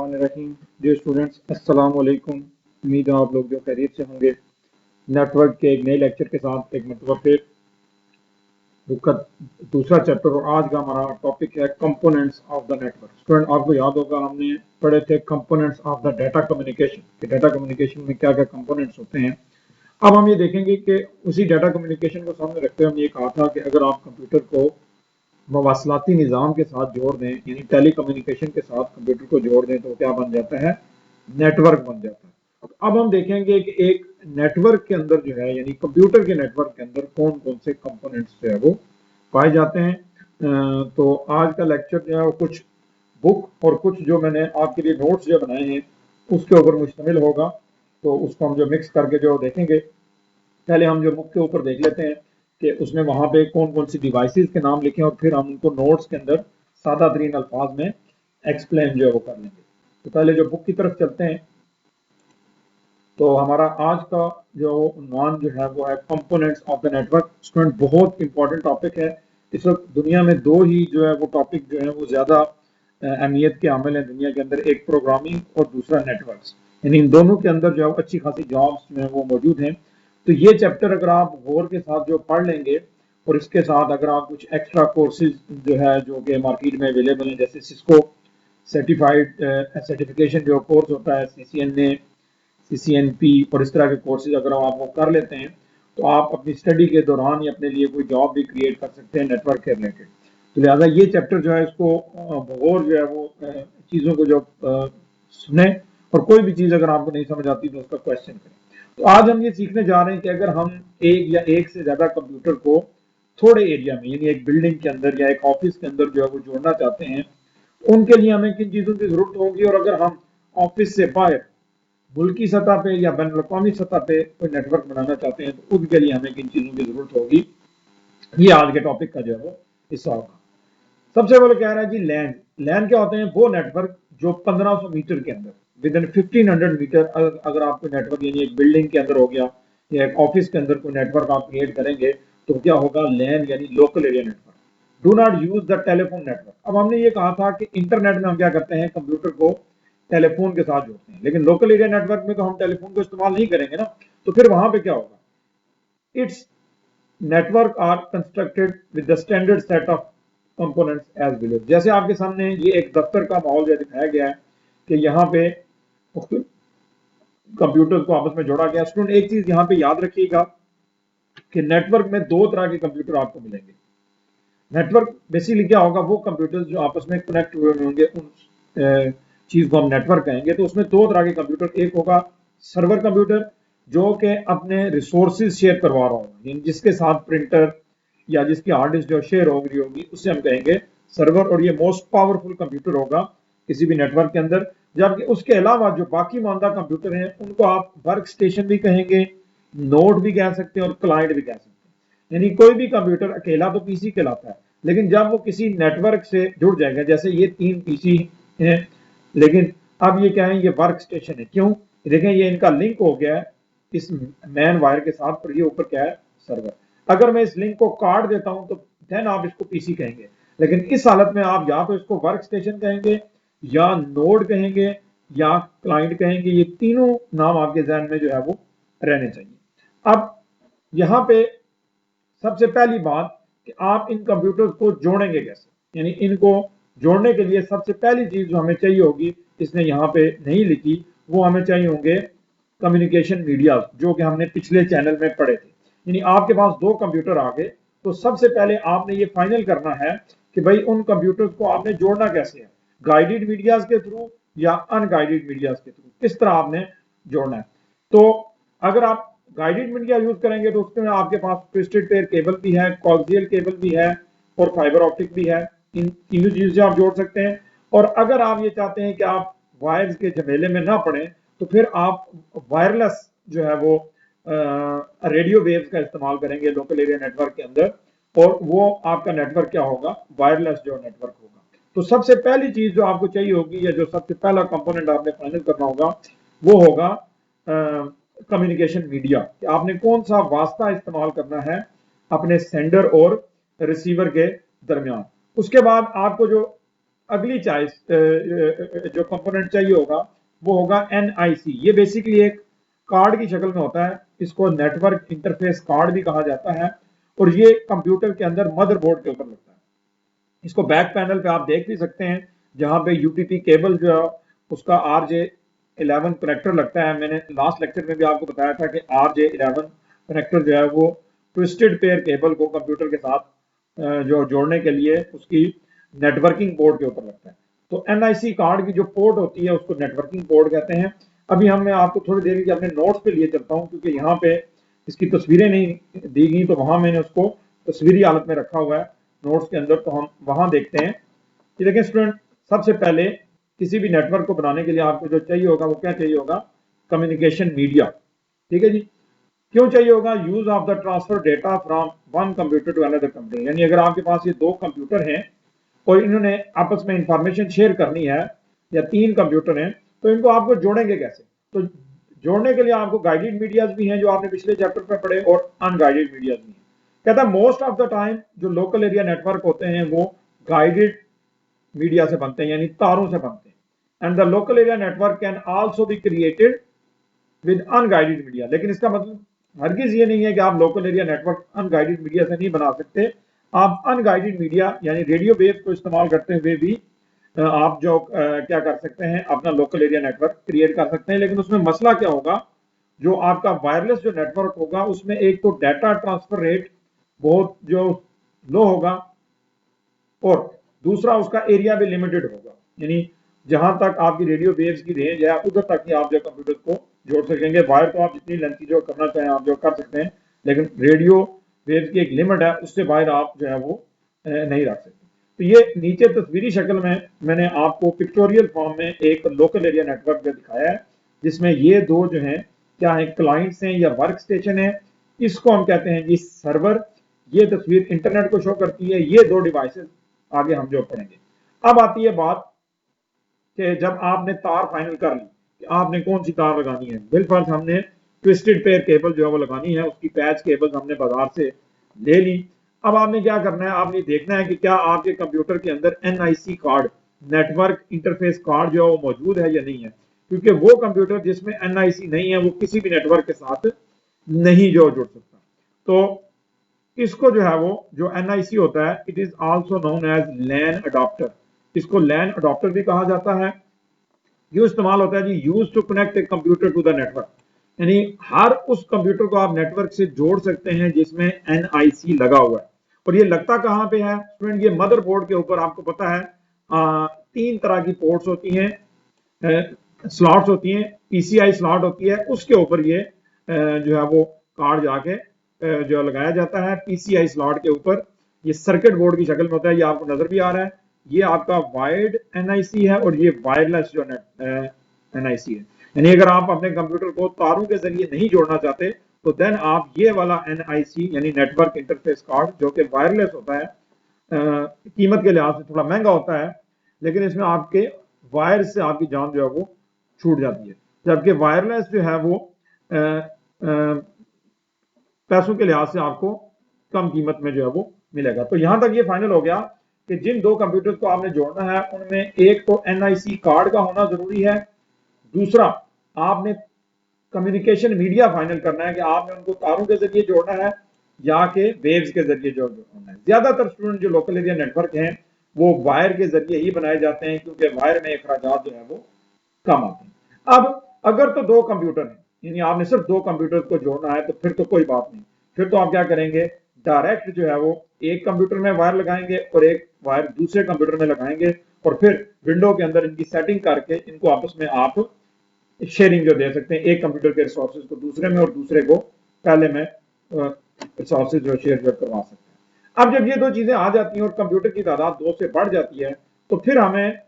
बिस्मिल्लाहिर्रहमानिर्रहीम। Dear students, अस्सलाम वालेकुम। उम्मीद है आप लोग जो खैरियत से होंगे। नेटवर्क के एक नए लेक्चर के साथ एक मतलब फिर बुक का दूसरा चैप्टर और आज का हमारा टॉपिक है components of the network. Student, आपको याद होगा हमने पढ़े थे components of the data communication कि डाटा कम्युनिकेशन में क्या क्या कंपोनेंट्स होते हैं। अब हम ये देखेंगे कि उसी डाटा कम्युनिकेशन को सामने रखते हुए हमने ये कहा था कि अगर आप कंप्यूटर को मवासलाती निज़ाम के साथ जोड़ दें, यानी टेली कम्युनिकेशन के साथ कंप्यूटर को जोड़ दें, तो क्या बन जाता है? नेटवर्क बन जाता है। अब हम देखेंगे कि एक नेटवर्क के अंदर जो है, यानी कंप्यूटर के नेटवर्क के अंदर कौन कौन से कंपोनेंट्स जो है वो पाए जाते हैं। तो आज का लेक्चर जो है वो कुछ बुक और कुछ जो मैंने आपके लिए नोट्स जो बनाए हैं उसके ऊपर मुश्तमिल होगा। तो उसको हम जो मिक्स करके जो देखेंगे, पहले हम जो बुक के ऊपर देख लेते हैं कि उसमें वहां पे कौन कौन सी डिवाइसेस के नाम लिखे हैं और फिर हम उनको नोट्स के अंदर सादा तरीन अल्फाज में एक्सप्लेन जो है वो कर लेंगे। तो पहले जो बुक की तरफ चलते हैं, तो हमारा आज का जो उन्वान जो है वो है components of the network. Student, बहुत इंपॉर्टेंट टॉपिक है। इस वक्त दुनिया में दो ही जो है वो टॉपिक जो है वो ज्यादा अहमियत के हामिल है दुनिया के अंदर, एक प्रोग्रामिंग और दूसरा नेटवर्क्स। यानी इन दोनों के अंदर जो है अच्छी खासी जॉब्स जो है वो मौजूद हैं। तो ये चैप्टर अगर आप गौर के साथ जो पढ़ लेंगे और इसके साथ अगर आप कुछ एक्स्ट्रा कोर्सेज जो है जो कि मार्केट में अवेलेबल हैं, जैसे सिस्को सर्टिफाइड सर्टिफिकेशन जो कोर्स होता है, CCNA, CCNP और इस तरह के कोर्सेज अगर आप वो कर लेते हैं तो आप अपनी स्टडी के दौरान ही अपने लिए कोई जॉब भी क्रिएट कर सकते हैं नेटवर्क के रिलेटेड। तो लिहाजा ये चैप्टर जो है इसको बगौर जो है वो चीज़ों को जो सुने और कोई भी चीज़ अगर आपको नहीं समझ आती तो उसका क्वेश्चन करें। तो आज हम ये सीखने जा रहे हैं कि अगर हम एक या एक से ज़्यादा कंप्यूटर को थोड़े एरिया में, यानी एक बिल्डिंग के अंदर या एक ऑफिस के अंदर जो है वो जोड़ना चाहते हैं, उनके लिए हमें किन चीज़ों की ज़रूरत होगी, और अगर हम ऑफिस से बाहर मुल्की सतह पे या बैन अवी सतह पे कोई नेटवर्क बनाना चाहते हैं तो उसके लिए हमें किन चीज़ों की ज़रूरत होगी। ये आज के टॉपिक का जो है वो हिस्सा होगा। सबसे पहले कह रहा है जी लैन। लैन क्या होते हैं? वो नेटवर्क जो 1500 मीटर के अंदर, विद इन 1500 मीटर अगर आप कोई नेटवर्क यानी एक बिल्डिंग के अंदर हो गया या एक ऑफिस के अंदर कोई नेटवर्क आप क्रिएट करेंगे तो क्या होगा? लैन यानी local area network. Do not use the telephone network. अब हमने ये कहा था कि इंटरनेट में हम क्या करते हैं, कंप्यूटर को टेलीफोन के साथ जोड़ते हैं, लेकिन लोकल एरिया नेटवर्क में तो हम टेलीफोन को इस्तेमाल नहीं करेंगे ना। तो फिर वहां पे क्या होगा? It's network are constructed with the standard set of components as below. जैसे आपके सामने ये एक दफ्तर का माहौल जो दिखाया गया है कि यहाँ पे कंप्यूटर को आपस में जोड़ा गया। स्टूडेंट, एक चीज यहाँ पे याद रखिएगा कि नेटवर्क में दो तरह के कंप्यूटर आपको मिलेंगे। नेटवर्क बेसिकली क्या होगा? वो कंप्यूटर जो आपस में कनेक्ट हुए होंगे, उन चीज को हम नेटवर्क कहेंगे। तो उसमें दो तरह के कंप्यूटर, एक होगा सर्वर कंप्यूटर जो कि अपने रिसोर्सेज शेयर करवा रहा होगा, जिसके साथ प्रिंटर या जिसकी हार्ड डिस्क जो शेयर हो रही होगी उससे हम कहेंगे सर्वर, और ये मोस्ट पावरफुल कंप्यूटर होगा किसी भी नेटवर्क के अंदर। जबकि उसके अलावा जो बाकी मानदा कंप्यूटर हैं उनको आप वर्क स्टेशन भी कहेंगे, नोड भी कह सकते हैं और क्लाइंट भी कह सकते हैं। यानी कोई भी कंप्यूटर अकेला तो पीसी कहलाता है, लेकिन जब वो किसी नेटवर्क से जुड़ जाएगा, जैसे ये 3 पीसी हैं, लेकिन अब ये क्या है? ये वर्क स्टेशन है। क्यों? देखें, ये इनका लिंक हो गया है इस मैन वायर के साथ, पर ये ऊपर क्या है? सर्वर। अगर मैं इस लिंक को काट देता हूं तो देन आप इसको पीसी कहेंगे, लेकिन इस हालत में आप या तो इसको वर्क स्टेशन कहेंगे या नोड कहेंगे या क्लाइंट कहेंगे। ये तीनों नाम आपके जहन में जो है वो रहने चाहिए। अब यहां पे सबसे पहली बात कि आप इन कंप्यूटर्स को जोड़ेंगे कैसे, यानी इनको जोड़ने के लिए सबसे पहली चीज जो हमें चाहिए होगी, इसने यहाँ पे नहीं लिखी, वो हमें चाहिए होंगे कम्युनिकेशन मीडिया, जो कि हमने पिछले चैनल में पढ़े थे। यानी आपके पास दो कंप्यूटर आ गए तो सबसे पहले आपने ये फाइनल करना है कि भाई उन कंप्यूटर्स को आपने जोड़ना कैसे है, गाइडेड मीडियाज के थ्रू या अनगाइडेड मीडियाज के थ्रू, किस तरह आपने जोड़ना है। तो अगर आप गाइडेड मीडिया यूज करेंगे तो उसमें आपके पास ट्विस्टेड पेयर केबल भी है, कॉक्सियल केबल भी है और फाइबर ऑप्टिक भी है। इन तीनों चीज से आप जोड़ सकते हैं। और अगर आप ये चाहते हैं कि आप वायर्स के झमेले में ना पड़े तो फिर आप वायरलेस जो है वो रेडियो वेव्स का इस्तेमाल करेंगे लोकल एरिया नेटवर्क के अंदर, और वो आपका नेटवर्क क्या होगा? वायरलेस जो नेटवर्क होगा। तो सबसे पहली चीज जो आपको चाहिए होगी या जो सबसे पहला कंपोनेंट आपने फाइनल करना होगा वो होगा कम्युनिकेशन मीडिया। आपने कौन सा वास्ता इस्तेमाल करना है अपने सेंडर और रिसीवर के दरमियान। उसके बाद आपको जो अगली चॉइस जो कंपोनेंट चाहिए होगा वो होगा NIC। ये बेसिकली एक कार्ड की शक्ल में होता है, इसको नेटवर्क इंटरफेस कार्ड भी कहा जाता है, और ये कंप्यूटर के अंदर मदरबोर्ड के ऊपर लगता है। इसको बैक पैनल पे आप देख भी सकते हैं, जहां पे UTP केबल जो है उसका RJ11 कनेक्टर लगता है। मैंने लास्ट लेक्चर में भी आपको बताया था कि RJ11 कनेक्टर जो है वो ट्विस्टेड पेयर केबल को कंप्यूटर के साथ जो जोड़ने के लिए उसकी नेटवर्किंग पोर्ट के ऊपर लगता है। तो NIC कार्ड की जो पोर्ट होती है उसको नेटवर्किंग पोर्ट कहते हैं। अभी मैं आपको थोड़ी देर के अपने नोट्स पे लिए चलता हूँ, क्योंकि यहाँ पे इसकी तस्वीरें नहीं दी गई, तो वहां मैंने उसको तस्वीरी हालत में रखा हुआ है नोट्स के अंदर, तो हम वहां देखते हैं कि देखिए स्टूडेंट, सबसे पहले किसी भी नेटवर्क को बनाने के लिए आपको जो चाहिए होगा वो क्या चाहिए होगा? Communication media. ठीक है जी। क्यों चाहिए होगा? Use of the transfer data from one computer to another computer. यानी अगर आपके पास ये दो कंप्यूटर हैं और इन्होंने आपस में इंफॉर्मेशन शेयर करनी है, या तीन कंप्यूटर हैं, तो इनको आपको जोड़ेंगे कैसे? तो जोड़ने के लिए आपको गाइडेड मीडियाज भी हैं जो आपने पिछले चैप्टर में पढ़े, और अनगाइडेड मीडियाज भी हैं। कहता है मोस्ट ऑफ द टाइम जो लोकल एरिया नेटवर्क होते हैं वो गाइडेड मीडिया से बनते हैं, यानी तारों से बनते हैं। And the local area network can also be created with unguided media. लेकिन इसका मतलब हरगिज ये नहीं है कि आप local area network unguided media से नहीं बना सकते। आप अनगाइडेड मीडिया यानी रेडियो वेव को इस्तेमाल करते हुए भी आप जो क्या कर सकते हैं, अपना लोकल एरिया नेटवर्क क्रिएट कर सकते हैं। लेकिन उसमें मसला क्या होगा? जो आपका वायरलेस जो नेटवर्क होगा उसमें एक तो डाटा ट्रांसफर रेट बहुत जो लो होगा, और दूसरा उसका एरिया भी लिमिटेड होगा। यानी जहां तक आपकी रेडियो वेव्स की रेंज है उधर तक ही आप जो कंप्यूटर को जोड़ सकेंगे। वायर तो आप जितनी लेंथी जो करना चाहें आप जो कर सकते हैं, लेकिन रेडियो वेव्स की एक लिमिट है, उससे बाहर आप जो है वो नहीं रख सकते। तो ये नीचे तस्वीरी शक्ल में मैंने आपको पिक्टोरियल फॉर्म में एक लोकल एरिया नेटवर्क में दिखाया है, जिसमें ये दो जो है क्या है, क्लाइंट्स हैं या वर्क स्टेशन है। इसको हम कहते हैं जी सर्वर। ये तस्वीर इंटरनेट को शो करती है। ये दो डिवाइसेस आगे हम जो पढ़ेंगे। अब आती है बात कि जब आपने तार फाइनल कर ली कि आपने कौन सी तार लगानी है, बिलफर्ज हमने ट्विस्टेड पेयर केबल जो है वो लगानी है, उसकी पैच केबल हमने बाजार से ले ली। अब आपने क्या करना है? आपने देखना है कि क्या आपके कंप्यूटर के अंदर NIC card, network interface card जो है वो मौजूद है या नहीं है, क्योंकि वो कंप्यूटर जिसमें NIC नहीं है वो किसी भी नेटवर्क के साथ नहीं जो जुड़ सकता। तो इसको जो है वो जो NIC होता है, it is also known as LAN adapter. इसको लैन अडॉप्टर भी कहा जाता है। ये इस्तेमाल होता है जी use to connect a computer to the network. यानी हर उस कंप्यूटर को आप नेटवर्क से जोड़ सकते हैं जिसमें NIC लगा हुआ है। और ये लगता कहां पे है स्टूडेंट? ये मदरबोर्ड के ऊपर। आपको पता है तीन तरह की पोर्ट्स होती हैं, स्लॉट्स होती हैं। PCI स्लॉट होती है, उसके ऊपर ये जो है वो कार्ड जाके जो लगाया जाता है PCI स्लॉट के ऊपर। ये सर्किट बोर्ड की शक्ल में होता है, ये आपको नजर भी आ रहा है। ये आपका वायर्ड NIC है और ये वायरलेस जो NIC है। यानी अगर आप अपने कंप्यूटर को तारों के जरिए नहीं जोड़ना चाहते तो देन आप ये वाला NIC यानी नेटवर्क इंटरफेस कार्ड, जो कि वायरलेस होता है, कीमत के लिहाज से थोड़ा महंगा होता है, लेकिन इसमें आपके वायर से आपकी जान जो है वो छूट जाती है। जबकि वायरलेस जो है वो पैसों के लिहाज से आपको कम कीमत में जो है वो मिलेगा। तो यहां तक ये फाइनल हो गया कि जिन दो कंप्यूटर्स को आपने जोड़ना है उनमें एक तो NIC कार्ड का होना जरूरी है, दूसरा आपने कम्युनिकेशन मीडिया फाइनल करना है कि आपने उनको तारों के जरिए जोड़ना है या के वेव्स के जरिए जोड़ना है। ज्यादातर स्टूडेंट जो लोकल एरिया नेटवर्क हैं वो वायर के जरिए ही बनाए जाते हैं, क्योंकि वायर में अखराजात जो है वो कम आते हैं। अब अगर तो दो कंप्यूटर हैं, यानी आपने सिर्फ दो कंप्यूटर को जोड़ना है, तो फिर तो कोई बात नहीं। फिर तो आप क्या करेंगे? डायरेक्ट जो है वो एक कंप्यूटर में वायर लगाएंगे और एक वायर दूसरे कंप्यूटर में लगाएंगे, और फिर विंडो के अंदर इनकी सेटिंग करके इनको आपस में आप शेयरिंग जो दे सकते हैं, एक कंप्यूटर के रिसोर्सेज को दूसरे में और दूसरे को पहले में रिसोर्सेज जो शेयर करवा सकते हैं। अब जब ये दो चीजें आ जाती हैं और कंप्यूटर की तादाद दो से बढ़ जाती है, तो फिर हमें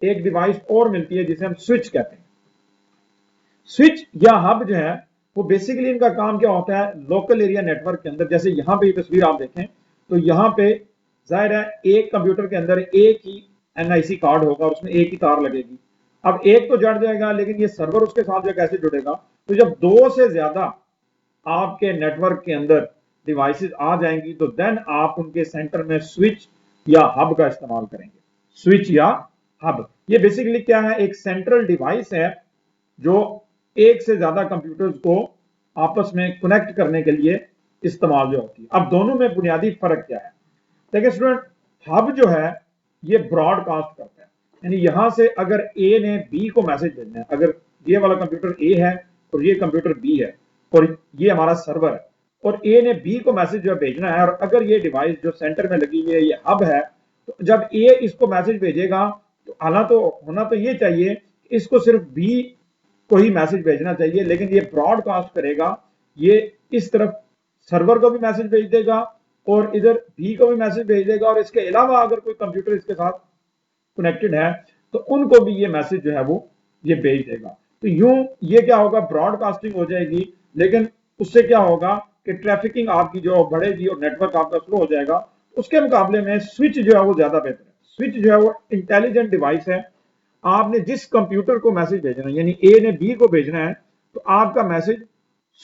एक डिवाइस और मिलती है जिसे हम स्विच कहते हैं। स्विच या हब जो है वो बेसिकली इनका काम क्या होता है? लोकल एरिया नेटवर्क के अंदर, जैसे यहां पे ये तस्वीर आप देखें तो यहां पे जाहिर है एक कंप्यूटर के अंदर एक ही NIC कार्ड होगा और उसमें एक ही तार लगेगी। अब एक तो जड़ जाएगा, लेकिन ये सर्वर उसके साथ जो कैसे जुड़ेगा? तो जब दो से ज्यादा आपके नेटवर्क के अंदर डिवाइसेस आ जाएंगी तो देन आप उनके सेंटर में स्विच या हब का इस्तेमाल करेंगे। स्विच या हब। ये बेसिकली क्या है, एक सेंट्रल डिवाइस है जो एक से ज्यादा कंप्यूटर्स को आपस में कनेक्ट करने के लिए इस्तेमाल जो होती है। अब दोनों में बुनियादी फर्क क्या है? देखिए स्टूडेंट, हब जो है ये ब्रॉडकास्ट करता है, यानी यहां से अगर ए ने बी को मैसेज भेजना है, अगर ये वाला कंप्यूटर ए है और ये कंप्यूटर बी है और ये हमारा सर्वर है, और ए ने बी को मैसेज जो भेजना है, और अगर ये डिवाइस जो सेंटर में लगी हुई है ये हब है, तो जब ए इसको मैसेज भेजेगा तो होना तो ये चाहिए कि इसको सिर्फ बी को ही मैसेज भेजना चाहिए, लेकिन ये ब्रॉडकास्ट करेगा, ये इस तरफ सर्वर को भी मैसेज भेज देगा और इधर बी को भी मैसेज भेज देगा, और इसके अलावा अगर कोई कंप्यूटर इसके साथ कनेक्टेड है तो उनको भी ये मैसेज जो है वो ये भेज देगा। तो यूं ये क्या होगा, ब्रॉडकास्टिंग हो जाएगी, लेकिन उससे क्या होगा कि ट्रैफिकिंग आपकी जो बढ़ेगी और नेटवर्क आपका स्लो हो जाएगा। उसके मुकाबले में स्विच जो है वो ज्यादा बेहतर है। स्विच जो है वो इंटेलिजेंट डिवाइस है। आपने जिस कंप्यूटर को मैसेज भेजना है, यानी ए ने बी को भेजना है, तो आपका मैसेज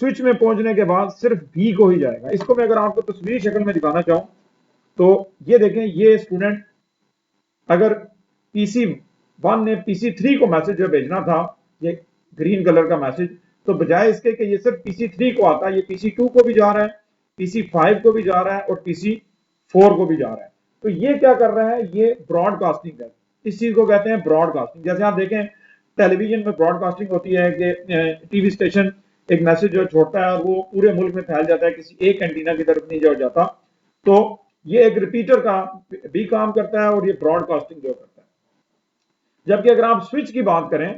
स्विच में पहुंचने के बाद सिर्फ बी को ही जाएगा। इसको मैं अगर आपको तस्वीरी शक्ल में दिखाना चाहूं तो ये देखें, ये स्टूडेंट अगर पीसी 1 ने पीसी 3 को मैसेज जो भेजना था, ये ग्रीन कलर का मैसेज, तो बजाय इसके कि ये सिर्फ पीसी 3 को आता है, ये पीसी 2 को भी जा रहा है, पीसी 5 को भी जा रहा है और पीसी 4 को भी जा रहा है। तो ये क्या कर रहा है, ये ब्रॉडकास्टिंग है। इस चीज को कहते हैं ब्रॉडकास्टिंग। जैसे आप देखें टेलीविजन में ब्रॉडकास्टिंग होती है कि टीवी स्टेशन एक मैसेज जो छोड़ता है और वो पूरे मुल्क में फैल जाता है, किसी एक एंटीना की तरफ नहीं जो जाता। तो ये एक रिपीटर का भी काम करता है और ये ब्रॉडकास्टिंग जो करता है। जबकि अगर आप स्विच की बात करें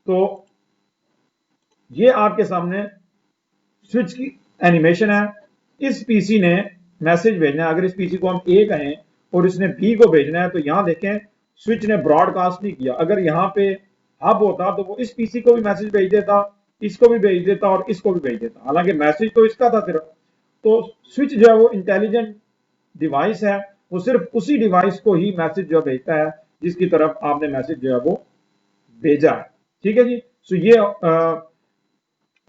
तो ये आपके सामने स्विच की एनिमेशन है। इस पीसी ने मैसेज भेजना है, अगर इस पीसी को हम ए कहें और इसने बी को भेजना है, तो यहां देखें स्विच ने ब्रॉडकास्ट नहीं किया। अगर यहां पे हब होता तो वो इस पीसी को भी मैसेज भेज देता, इसको भी भेज देता और इसको भी भेज देता, हालांकि मैसेज तो इसका था सिर्फ। तो स्विच जो है वो इंटेलिजेंट डिवाइस है, वो सिर्फ उसी डिवाइस को ही मैसेज जो भेजता है जिसकी तरफ आपने मैसेज जो है वो भेजा है। ठीक है जी। सो ये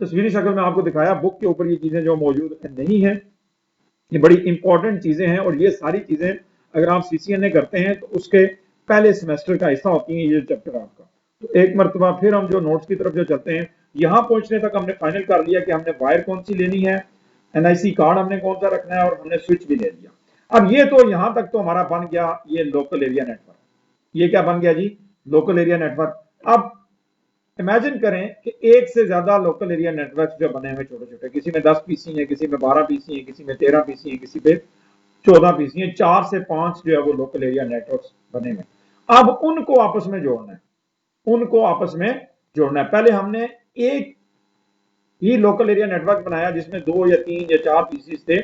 तस्वीरी शक्ल में आपको दिखाया, बुक के ऊपर ये चीजें जो मौजूद नहीं है, ये बड़ी इंपॉर्टेंट चीजें हैं, और ये सारी चीजें अगर आप सीसीएनए करते हैं तो उसके पहले सेमेस्टर का हिस्सा होती हैं ये चैप्टर आपका। तो एक मरतबा फिर हम जो नोट्स की तरफ जो चलते हैं, यहां पहुंचने तक हमने फाइनल कर लिया कि हमने वायर कौन सी लेनी है, एनआईसी कार्ड हमने कौन सा रखना है, और हमने स्विच भी ले लिया। अब ये तो यहां तक तो हमारा बन गया ये लोकल एरिया नेटवर्क। ये क्या बन गया जी, लोकल एरिया नेटवर्क। अब इमेजिन करें कि एक से ज्यादा लोकल एरिया नेटवर्क जो बने हुए छोटे छोटे, किसी में 10 पीसी है, किसी में 12 पीसी है, किसी में 13 पीसी है, किसी पे 14 पीसी है, 4 से 5 जो है वो लोकल एरिया नेटवर्क बने हुए। अब उनको आपस में जोड़ना है, उनको आपस में जोड़ना है। पहले हमने एक ही लोकल एरिया नेटवर्क बनाया जिसमें 2 या 3 या 4 पीसी थे।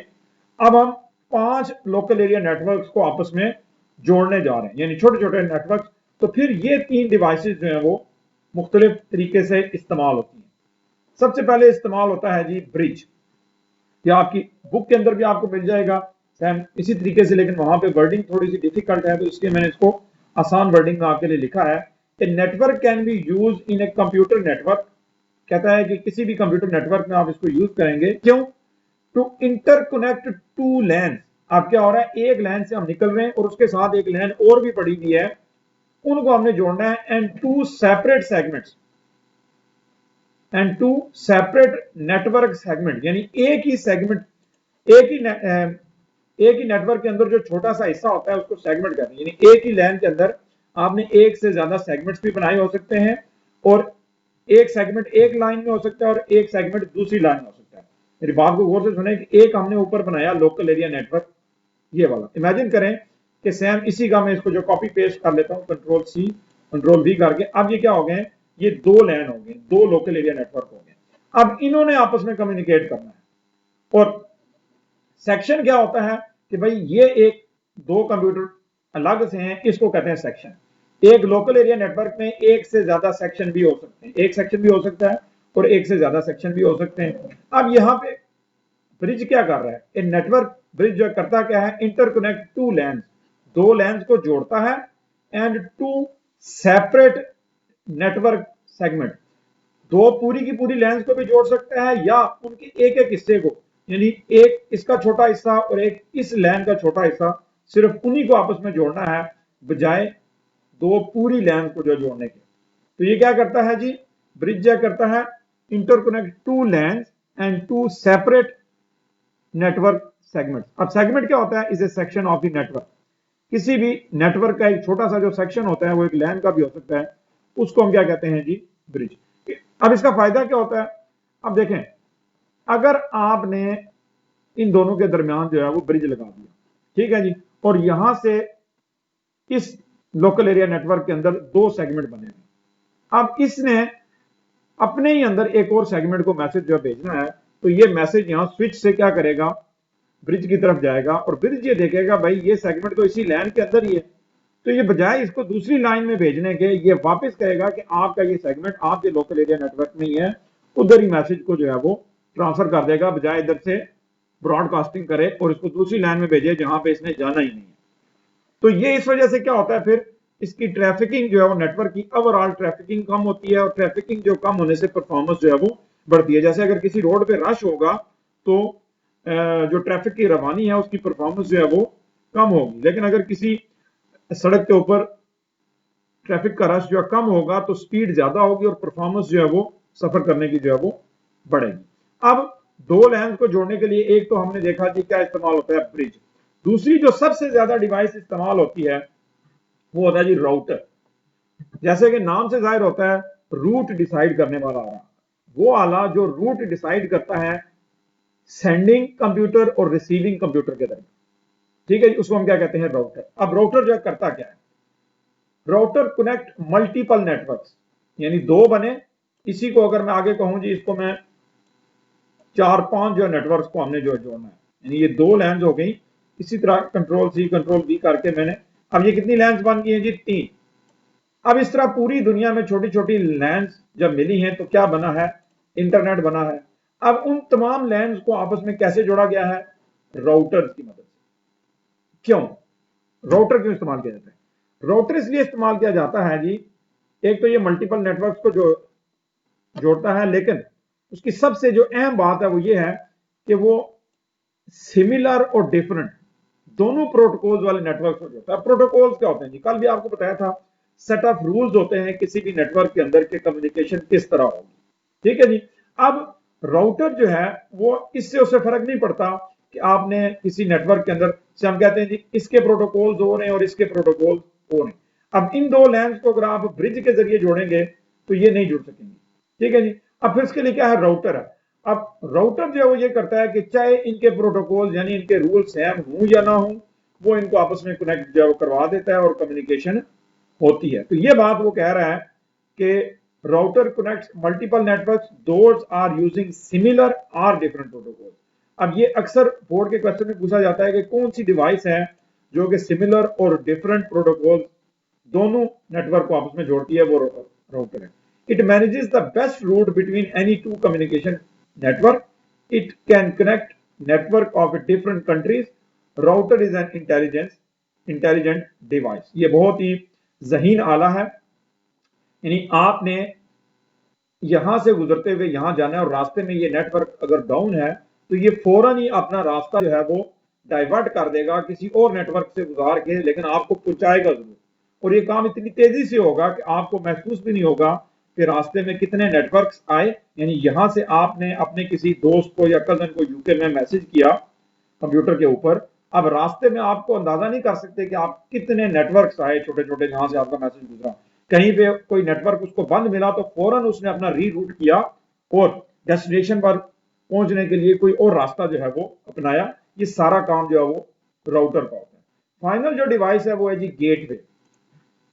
अब हम 5 लोकल एरिया नेटवर्क को आपस में जोड़ने जा रहे हैं, यानी छोटे छोटे नेटवर्क। तो फिर ये 3 डिवाइसेस जो है वो मुख्तलिफ तरीके से इस्तेमाल होती हैं। सबसे पहले इस्तेमाल होता है जी ब्रिज। या आपकी बुक के अंदर भी आपको मिल जाएगा सेम इसी तरीके से, लेकिन वहां पे वर्डिंग थोड़ी सी डिफिकल्ट है, तो इसलिए मैंने इसको आसान वर्डिंग में आपके लिए लिखा है। A network can be use in a computer network. कहता है कि किसी भी कंप्यूटर नेटवर्क में आप इसको यूज करेंगे, क्यों? टू इंटरकनेक्ट टू लैन। अब क्या हो रहा है, एक लैन से हम निकल रहे हैं और उसके साथ एक लैन और भी पड़ी हुई है, उनको हमने जोड़ना है। And two separate segments, and two separate network segment, यानी एक ही सेगमेंट, एक ही नेटवर्क के अंदर जो छोटा सा हिस्सा होता है उसको सेगमेंट कहते हैं। यानी एक ही लैन के अंदर आपने एक से ज्यादा सेगमेंट्स भी बनाए हो सकते हैं, और एक सेगमेंट एक लाइन में हो सकता है और एक सेगमेंट दूसरी लाइन में हो सकता है। मेरी बात को गौर से सुने कि एक हमने ऊपर बनाया लोकल एरिया नेटवर्क, ये वाला इमेजिन करें कि सेम इसी का मैं इसको जो कॉपी पेस्ट कर लेता हूं, कंट्रोल सी कंट्रोल वी करके। अब ये क्या हो गए, ये 2 लैन हो गए, 2 लोकल एरिया नेटवर्क हो गए। अब इन्होंने आपस में कम्युनिकेट करना है। और सेक्शन क्या होता है कि भाई ये एक 2 कंप्यूटर अलग से हैं, इसको कहते हैं सेक्शन। एक लोकल एरिया नेटवर्क में एक से ज्यादा सेक्शन भी हो सकते हैं, एक सेक्शन भी हो सकता है और एक से ज्यादा सेक्शन भी हो सकते हैं। अब यहां पे ब्रिज क्या कर रहा है, ए नेटवर्क ब्रिज जो करता क्या है, इंटरकनेक्ट टू लैंस, 2 लैंस को जोड़ता है, and two separate network segment, 2 पूरी की पूरी लैंस को भी जोड़ सकता है या उनके एक एक हिस्से को, यानी एक इसका छोटा हिस्सा और एक इस लैन का छोटा हिस्सा, सिर्फ उन्हीं को आपस में जोड़ना है, बजाय दो पूरी लैन को जो जोड़ने के। तो ये क्या करता है जी, ब्रिज क्या करता है, interconnect two LANs and two separate network segment. अब सेगमेंट क्या होता है, is a section of the network. किसी भी नेटवर्क का एक छोटा सा जो सेक्शन होता है वो एक लैन का भी हो सकता है, उसको हम क्या कहते हैं जी, ब्रिज। अब इसका फायदा क्या होता है, अब देखें अगर आपने इन दोनों के दरमियान जो है वो ब्रिज लगा दिया, ठीक है जी, और यहां से इस लोकल एरिया नेटवर्क के अंदर दो सेगमेंट बने हैं। अब इसने अपने ही अंदर एक और सेगमेंट को मैसेज जो भेजना है, तो ये मैसेज यहां स्विच से क्या करेगा, ब्रिज की तरफ जाएगा, और ब्रिज ये देखेगा भाई ये सेगमेंट तो इसी लाइन के अंदर ही है, तो ये बजाय इसको दूसरी लाइन में भेजने के ये वापस कहेगा कि आपका ये सेगमेंट आपके लोकल एरिया नेटवर्क में ही है, उधर ही मैसेज को जो है वो ट्रांसफर कर देगा, बजाय इधर से ब्रॉडकास्टिंग करे और इसको दूसरी लाइन में भेजे जहां पे इसने जाना ही नहीं है। तो ये इस वजह से क्या होता है, फिर इसकी ट्रैफिकिंग जो है वो नेटवर्क की ओवरऑल ट्रैफिकिंग कम होती है, और ट्रैफिकिंग जो कम होने से परफॉर्मेंस जो है वो बढ़ती है। जैसे अगर किसी रोड पे रश होगा तो जो ट्रैफिक की रवानी है उसकी परफॉर्मेंस जो है वो कम होगी, लेकिन अगर किसी सड़क के ऊपर ट्रैफिक का रश जो है कम होगा तो स्पीड ज्यादा होगी और परफॉर्मेंस जो है वो सफर करने की जो है वो बढ़ेगी। अब दो लाइन को जोड़ने के लिए एक तो हमने देखा जी क्या इस्तेमाल होता है, ब्रिज। दूसरी जो सबसे ज्यादा डिवाइस इस्तेमाल होती है वो होता है जी राउटर। जैसे कि नाम से जाहिर होता है, रूट डिसाइड करने वाला आला, वो आला जो रूट डिसाइड करता है सेंडिंग कंप्यूटर और रिसीविंग कंप्यूटर के दरमियान, ठीक है जी, उसको हम क्या कहते हैं, राउटर। अब राउटर जो करता क्या है, राउटर कनेक्ट मल्टीपल नेटवर्क्स, यानी दो बने, इसी को अगर मैं आगे कहूं जी, इसको मैं 4-5 जो नेटवर्क्स को हमने जो जोड़ना है, यानी ये दो लाइंस हो गई, इसी तरह कंट्रोल सी कंट्रोल बी करके मैंने, अब ये कितनी लाइंस बन गई हैं जी, 3। अब इस तरह पूरी दुनिया में छोटी छोटी लाइंस जब मिली हैं तो क्या बना है, इंटरनेट बना है। अब उन तमाम लाइंस को आपस में कैसे जोड़ा गया है, राउटर की मदद से। क्यों राउटर क्यों इस्तेमाल किया जाता है, राउटर इसलिए इस्तेमाल किया जाता है जी, एक तो ये मल्टीपल नेटवर्क्स को जो जोड़ता है, लेकिन उसकी सबसे जो अहम बात है वो ये है कि वो सिमिलर और डिफरेंट दोनों प्रोटोकॉल्स वाले नेटवर्क को जोड़ता है। प्रोटोकॉल्स क्या होते हैं जी, कल भी आपको बताया था, सेट ऑफ रूल्स होते हैं किसी भी नेटवर्क के अंदर के कम्युनिकेशन किस तरह होगी, ठीक है जी। अब राउटर जो है वो इससे उससे फर्क नहीं पड़ता कि आपने किसी नेटवर्क के अंदर से, हम कहते हैं जी इसके प्रोटोकॉल्स हो रहे हैं और इसके प्रोटोकॉल हो रहे हैं। अब इन दो लाइंस को अगर आप ब्रिज के जरिए जोड़ेंगे तो ये नहीं जुड़ सकेंगे, ठीक है जी। अब फिर इसके लिए क्या है, राउटर है। अब राउटर जो है वो ये करता है कि चाहे इनके प्रोटोकॉल यानी इनके रूल सेम हों या ना हों, वो इनको आपस में कनेक्ट जो है वो करवा देता है और कम्युनिकेशन होती है। तो ये बात वो कह रहा है कि router connects multiple networks, those are using similar और डिफरेंट प्रोटोकॉल। अब ये अक्सर बोर्ड के क्वेश्चन में पूछा जाता है कि कौन सी डिवाइस है जो कि सिमिलर और डिफरेंट प्रोटोकॉल दोनों नेटवर्क को आपस में जोड़ती है, वो राउटर है। It manages the best route between any two communication network. It can connect network of different countries. Router is an intelligent device. ये बहुत ही ज़हीन आला है, यानी आपने यहां से गुजरते हुए यहां जाना है और रास्ते में ये नेटवर्क अगर डाउन है तो ये फौरन ही अपना रास्ता जो है वो डाइवर्ट कर देगा किसी और नेटवर्क से गुजार के, लेकिन आपको पहुंचाएगा जरूर। और ये काम इतनी तेजी से होगा कि आपको महसूस भी नहीं होगा कि रास्ते में कितने नेटवर्क्स आए। यानी यहां से आपने अपने किसी दोस्त को या कजन को यूके में मैसेज किया कंप्यूटर के ऊपर, अब रास्ते में आपको अंदाजा नहीं कर सकते कि आप कितने नेटवर्क्स आए छोटे छोटे जहां से आपका मैसेज गुजरा। कहीं पे कोई नेटवर्क उसको बंद मिला तो फौरन उसने अपना रीरूट किया और डेस्टिनेशन पर पहुंचने के लिए कोई और रास्ता जो है वो अपनाया। ये सारा काम जो है वो राउटर का होता है। फाइनल जो डिवाइस है वो है जी गेटवे।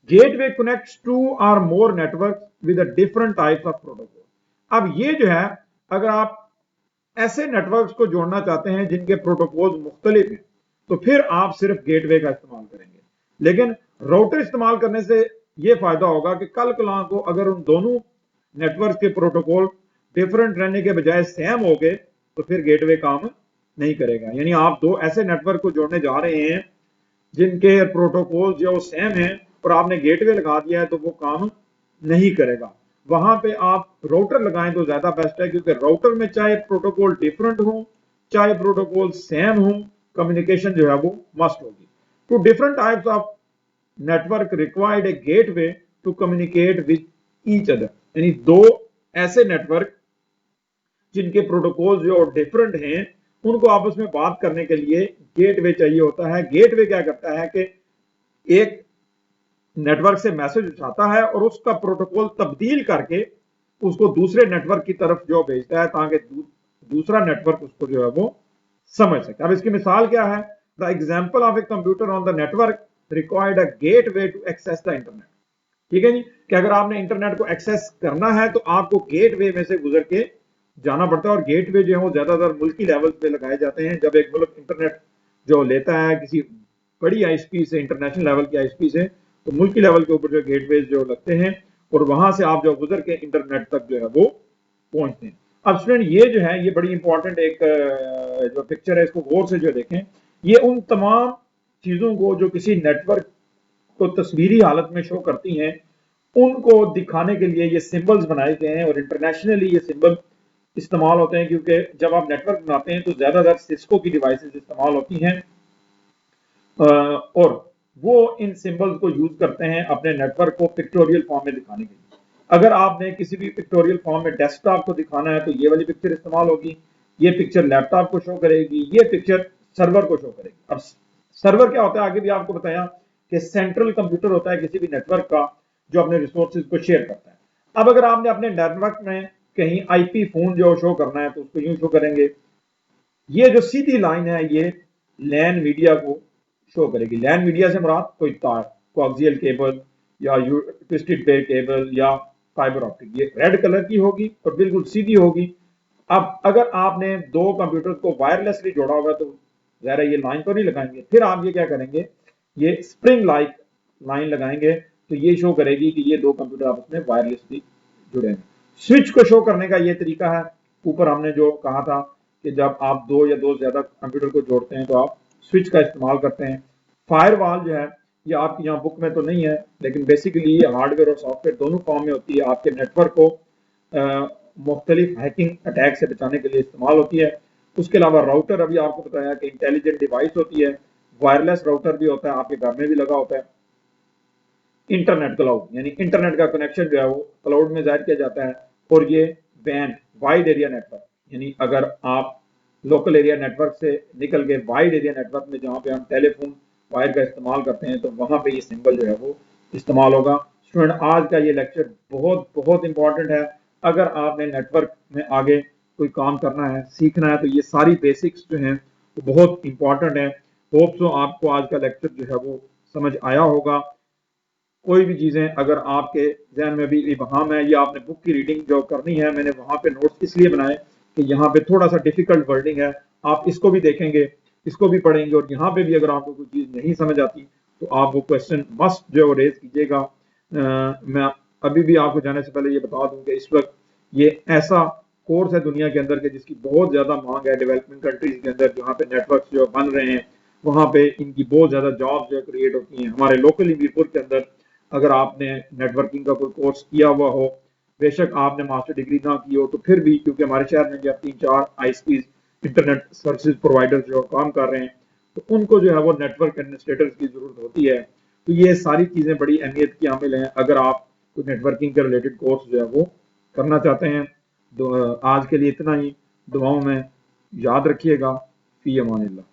गेटवे कनेक्ट्स टू और more network with different types of protocol. अब ये जो है, अगर आप ऐसे नेटवर्क्स को जोड़ना चाहते हैं जिनके प्रोटोकॉल मुख्तलिफ हैं तो फिर आप सिर्फ गेटवे का इस्तेमाल करेंगे, लेकिन राउटर इस्तेमाल करने से यह फायदा होगा कि कल कला को अगर उन दोनों नेटवर्क के प्रोटोकॉल डिफरेंट रहने के बजाय सेम हो गए तो फिर गेटवे काम नहीं करेगा। यानी आप दो ऐसे नेटवर्क को जोड़ने जा रहे हैं जिनके प्रोटोकॉल जो सेम है और आपने गेटवे लगा दिया है तो वो काम नहीं करेगा। वहां पे आप राउटर लगाएं तो ज्यादा बेस्ट है, क्योंकि राउटर में चाहे प्रोटोकॉल डिफरेंट हो चाहे प्रोटोकॉल सेम हो, कम्युनिकेशन जो है वो मस्ट होगी। Two different types of network required a gateway to communicate with each other, यानी दो ऐसे नेटवर्क जिनके प्रोटोकॉल जो डिफरेंट हैं उनको आपस में बात करने के लिए गेटवे चाहिए होता है। गेटवे क्या करता है कि एक नेटवर्क से मैसेज उठाता है और उसका प्रोटोकॉल तब्दील करके उसको दूसरे नेटवर्क की तरफ जो भेजता है ताकि दूसरा नेटवर्क उसको जो है वो समझ सके। अब इसकी मिसाल क्या है? The example of a computer on the network required a gateway to access the internet. ठीक है जी, कि अगर आपने इंटरनेट को एक्सेस करना है तो आपको गेटवे में से गुजर के जाना पड़ता है, और गेटवे जो है वो ज्यादातर मुल्की लेवल पे लगाए जाते हैं। जब एक मुल्क इंटरनेट जो लेता है किसी बड़ी आईएसपी से, इंटरनेशनल लेवल की आईएसपी से, तो मुल्की लेवल के ऊपर जो गेटवे जो लगते हैं और वहां से आप जो गुजर के इंटरनेट तक जो है वो पहुंचते हैं। अब स्टूडेंट ये जो है ये बड़ी इंपॉर्टेंट एक जो पिक्चर है इसको गौर से जो देखें, ये उन तमाम चीजों को जो किसी नेटवर्क को तस्वीरी हालत में शो करती हैं उनको दिखाने के लिए ये सिंबल्स बनाए गए हैं, और इंटरनेशनली ये सिंबल इस्तेमाल होते हैं क्योंकि जब आप नेटवर्क बनाते हैं तो ज्यादातर सिस्को की डिवाइसेस इस्तेमाल होती हैं और वो इन सिंबल्स को यूज करते हैं अपने नेटवर्क को पिक्टोरियल फॉर्म में दिखाने के लिए। अगर आपने किसी भी पिक्टोरियल फॉर्म में डेस्कटॉप को दिखाना है तो ये वाली पिक्चर इस्तेमाल होगी, ये पिक्चर लैपटॉप को शो करेगी, ये पिक्चर सर्वर को शो करेगी। अब सर्वर क्या होता है आगे भी आपको बताया कि सेंट्रल कंप्यूटर होता है किसी भी नेटवर्क का जो अपने रिसोर्सेज को शेयर करता है। अब अगर आपने अपने नेटवर्क में कहीं आईपी फोन जो शो करना है तो उसको यूं शो करेंगे, ये जो सीधी लाइन है ये लैन मीडिया को शो करेगी। लैन मीडिया से मुराद कोई तार, कोएक्सियल केबल या ट्विस्टेड पेयर केबल या फाइबर ऑप्टिक, ये रेड कलर की होगी और बिल्कुल सीधी होगी। अब अगर आपने दो कंप्यूटर को वायरलेसली जोड़ा होगा तो जरा ये लाइन तो नहीं लगाएंगे, फिर आप ये क्या करेंगे, ये स्प्रिंग लाइक लाइन लगाएंगे तो ये शो करेगी कि ये दो कंप्यूटर आपस में वायरलेसली जुड़े हैं। स्विच को शो करने का ये तरीका है, ऊपर हमने जो कहा था कि जब आप दो या दो ज्यादा कंप्यूटर को जोड़ते हैं तो आप स्विच का इस्तेमाल करते हैं। फायरवॉल जो है ये आपकी यहाँ बुक में तो नहीं है, लेकिन बेसिकली ये हार्डवेयर और सॉफ्टवेयर दोनों फॉर्म में होती है। आपके नेटवर्क को मुख्तलिफ हैकिंग अटैक से बचाने के लिए इस्तेमाल होती है। उसके अलावा राउटर अभी आपको बताया कि इंटेलिजेंट डिवाइस होती है, वायरलेस राउटर भी होता है, आपके घर में भी लगा होता है। इंटरनेट क्लाउड यानी इंटरनेट का कनेक्शन जो है वो क्लाउड में जाहिर किया जाता है, और ये वैन वाइड एरिया नेटवर्क, यानी अगर आप लोकल एरिया नेटवर्क से निकल के वाइड एरिया नेटवर्क में जहाँ पे हम टेलीफोन वायर का इस्तेमाल करते हैं तो वहां पे ये सिंबल जो है वो इस्तेमाल होगा। स्टूडेंट आज का ये लेक्चर बहुत बहुत इंपॉर्टेंट है। अगर आपने नेटवर्क में आगे कोई काम करना है, सीखना है, तो ये सारी बेसिक्स जो हैं वो बहुत इंपॉर्टेंट है। होप सो आपको आज का लेक्चर जो है वो समझ आया होगा। कोई भी चीजें अगर आपके जहन में भी इबहम है या आपने बुक की रीडिंग जो करनी है, मैंने वहां पे नोट्स इसलिए बनाए कि यहाँ पे थोड़ा सा डिफिकल्ट वर्डिंग है, आप इसको भी देखेंगे, इसको भी पढ़ेंगे, और यहाँ पे भी अगर आपको कोई चीज नहीं समझ आती तो आप वो क्वेश्चन मस्ट जो रेज कीजिएगा। मैं अभी भी आपको जाने से पहले ये बता दूं कि इस वक्त ये ऐसा कोर्स है दुनिया के अंदर के जिसकी बहुत ज्यादा मांग है डेवलपिंग कंट्रीज के अंदर, जहाँ पे नेटवर्क जो बन रहे हैं वहां पे इनकी बहुत ज्यादा जॉब जो क्रिएट होती हैं। हमारे लोकल मीरपुर के अंदर अगर आपने नेटवर्किंग का कोई कोर्स किया हुआ हो, बेशक आपने मास्टर डिग्री ना की हो, तो फिर भी क्योंकि हमारे शहर में जो 3-4 आईएसपी इंटरनेट सर्विसेज प्रोवाइडर जो काम कर रहे हैं तो उनको जो है वो नेटवर्क एडमिनिस्ट्रेटर की जरूरत होती है। तो ये सारी चीजें बड़ी अहमियत की हामिल हैं अगर आप कोई नेटवर्किंग के रिलेटेड कोर्स जो है वो करना चाहते हैं। तो आज के लिए इतना ही, दुआओं में याद रखिएगा। फी अमानिल्लाह।